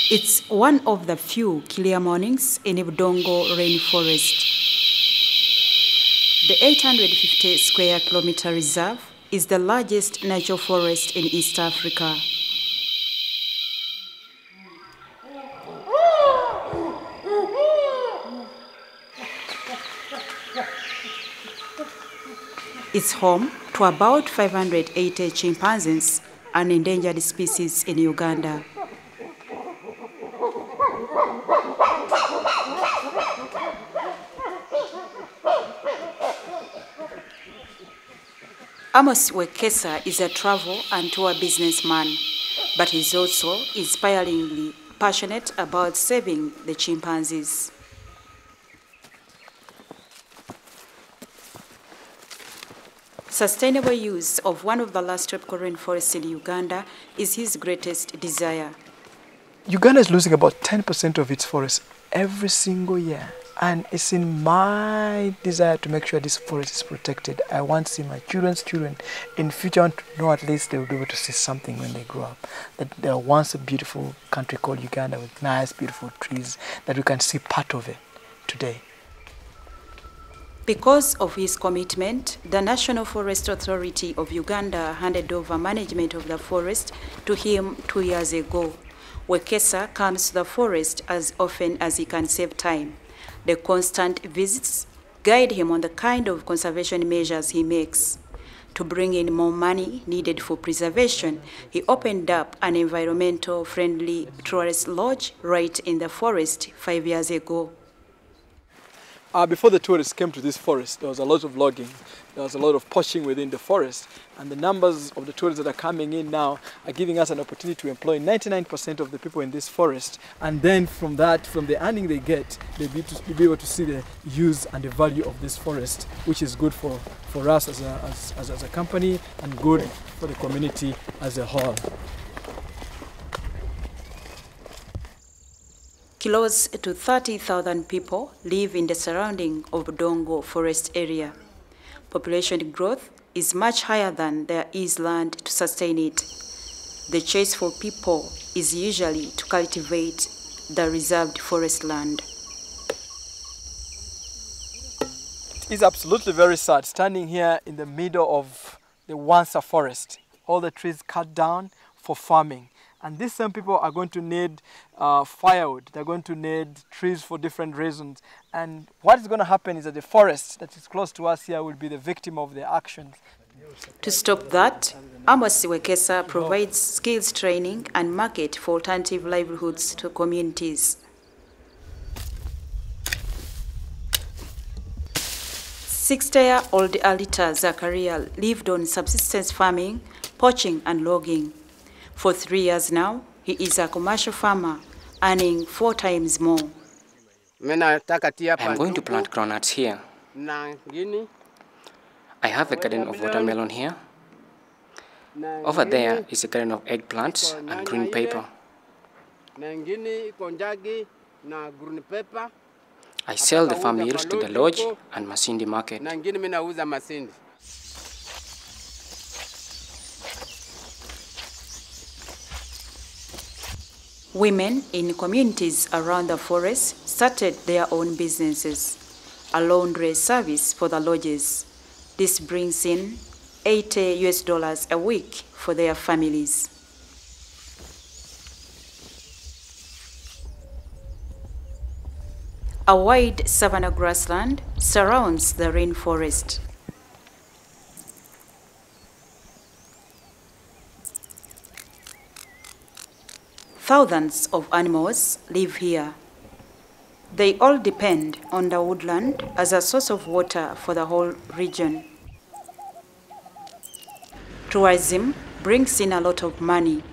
It's one of the few clear mornings in Bundongo rainforest. The 850 square kilometer reserve is the largest natural forest in East Africa. It's home to about 580 chimpanzees, an endangered species in Uganda. Amos Wekesa is a travel and tour businessman, but he's also inspiringly passionate about saving the chimpanzees. Sustainable use of one of the last tropical rainforests in Uganda is his greatest desire. Uganda is losing about 10% of its forest every single year. And it's in my desire to make sure this forest is protected. I want to see my children's children in future. I want to know at least they will be able to see something when they grow up. That there was once a beautiful country called Uganda with nice, beautiful trees, that we can see part of it today. Because of his commitment, the National Forest Authority of Uganda handed over management of the forest to him 2 years ago. Wekesa comes to the forest as often as he can save time. The constant visits guide him on the kind of conservation measures he makes. To bring in more money needed for preservation, he opened up an environmental-friendly tourist lodge right in the forest 5 years ago. Before the tourists came to this forest, there was a lot of logging, there was a lot of poaching within the forest, and the numbers of the tourists that are coming in now are giving us an opportunity to employ 99% of the people in this forest. And then from that, from the earning they get, they'll be able to see the use and the value of this forest, which is good for us as a company and good for the community as a whole. Close to 30,000 people live in the surrounding of Bundongo forest area. Population growth is much higher than there is land to sustain it. The chase for people is usually to cultivate the reserved forest land. It is absolutely very sad standing here in the middle of the once a forest. All the trees cut down for farming. And these same people are going to need firewood. They're going to need trees for different reasons. And what is going to happen is that the forest that is close to us here will be the victim of their actions. To stop that, Amos Wekesa provides skills training and market for alternative livelihoods to communities. 60-year-old Alita Zakaria lived on subsistence farming, poaching and logging. For 3 years now, he is a commercial farmer, earning 4 times more. I'm going to plant groundnuts here. I have a garden of watermelon here. Over there is a garden of eggplants and green pepper. I sell the farm yields to the lodge and Masindi market. Women in communities around the forest started their own businesses, a laundry service for the lodges. This brings in $80 a week for their families. A wide savanna grassland surrounds the rainforest. Thousands of animals live here. They all depend on the woodland as a source of water for the whole region. Tourism brings in a lot of money,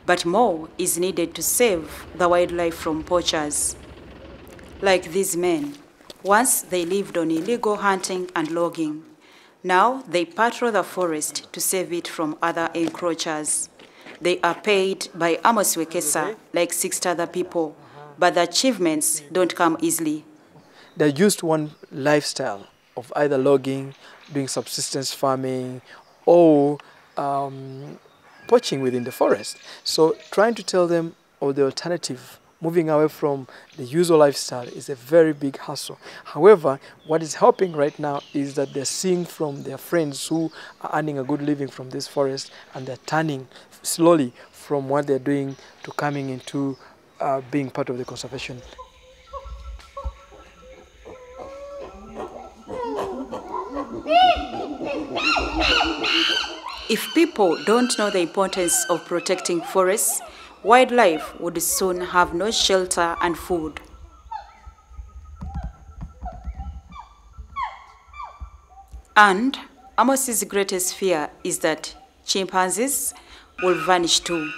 but more is needed to save the wildlife from poachers. Like these men, once they lived on illegal hunting and logging. Now they patrol the forest to save it from other encroachers. They are paid by Amos Wekesa like 60 other people, but the achievements don't come easily. They're used to one lifestyle of either logging, doing subsistence farming, or poaching within the forest. So trying to tell them or the alternative, moving away from the usual lifestyle, is a very big hassle. However, what is helping right now is that they're seeing from their friends who are earning a good living from this forest, and they're turning slowly from what they're doing to coming into being part of the conservation. If people don't know the importance of protecting forests, wildlife would soon have no shelter and food. And Amos's greatest fear is that chimpanzees will vanish too.